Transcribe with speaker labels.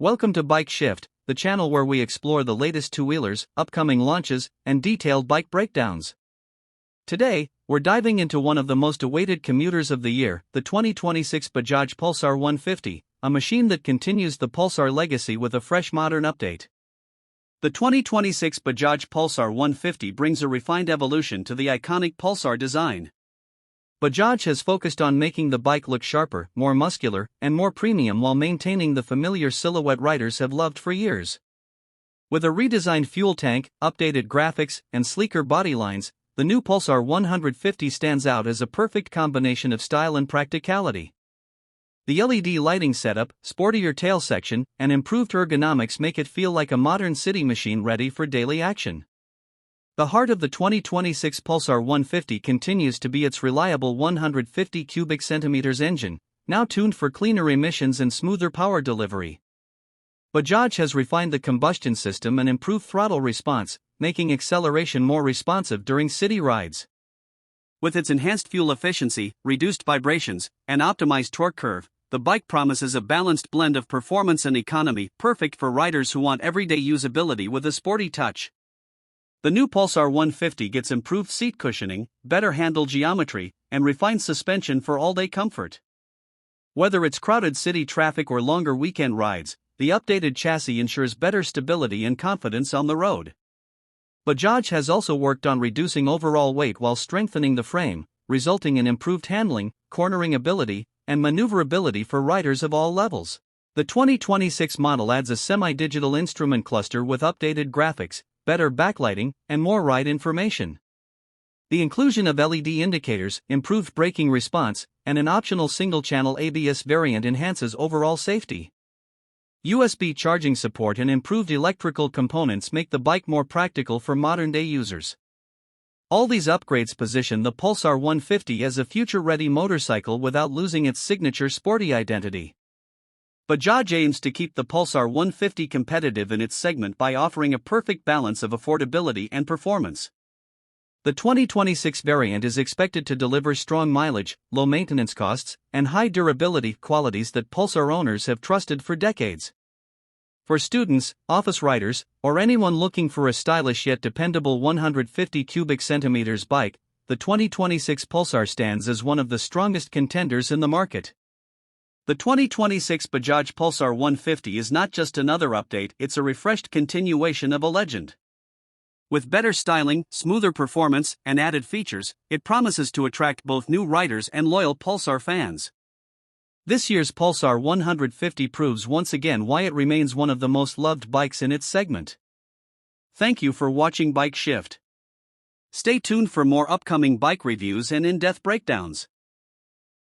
Speaker 1: Welcome to Bike Shift, the channel where we explore the latest two-wheelers, upcoming launches, and detailed bike breakdowns. Today, we're diving into one of the most awaited commuters of the year, the 2026 Bajaj Pulsar 150, a machine that continues the Pulsar legacy with a fresh modern update. The 2026 Bajaj Pulsar 150 brings a refined evolution to the iconic Pulsar design. Bajaj has focused on making the bike look sharper, more muscular, and more premium while maintaining the familiar silhouette riders have loved for years. With a redesigned fuel tank, updated graphics, and sleeker body lines, the new Pulsar 150 stands out as a perfect combination of style and practicality. The LED lighting setup, sportier tail section, and improved ergonomics make it feel like a modern city machine ready for daily action. The heart of the 2026 Pulsar 150 continues to be its reliable 150 cubic centimeters engine, now tuned for cleaner emissions and smoother power delivery. Bajaj has refined the combustion system and improved throttle response, making acceleration more responsive during city rides. With its enhanced fuel efficiency, reduced vibrations, and optimized torque curve, the bike promises a balanced blend of performance and economy, perfect for riders who want everyday usability with a sporty touch. The new Pulsar 150 gets improved seat cushioning, better handle geometry, and refined suspension for all-day comfort. Whether it's crowded city traffic or longer weekend rides, the updated chassis ensures better stability and confidence on the road. Bajaj has also worked on reducing overall weight while strengthening the frame, resulting in improved handling, cornering ability, and maneuverability for riders of all levels. The 2026 model adds a semi-digital instrument cluster with updated graphics, better backlighting, and more ride information. The inclusion of LED indicators, improved braking response, and an optional single-channel ABS variant enhances overall safety. USB charging support and improved electrical components make the bike more practical for modern-day users. All these upgrades position the Pulsar 150 as a future-ready motorcycle without losing its signature sporty identity. Bajaj aims to keep the Pulsar 150 competitive in its segment by offering a perfect balance of affordability and performance. The 2026 variant is expected to deliver strong mileage, low maintenance costs, and high durability qualities that Pulsar owners have trusted for decades. For students, office riders, or anyone looking for a stylish yet dependable 150 cubic centimeters bike, the 2026 Pulsar stands as one of the strongest contenders in the market. The 2026 Bajaj Pulsar 150 is not just another update, it's a refreshed continuation of a legend. With better styling, smoother performance, and added features, it promises to attract both new riders and loyal Pulsar fans. This year's Pulsar 150 proves once again why it remains one of the most loved bikes in its segment. Thank you for watching Bike Shift. Stay tuned for more upcoming bike reviews and in-depth breakdowns.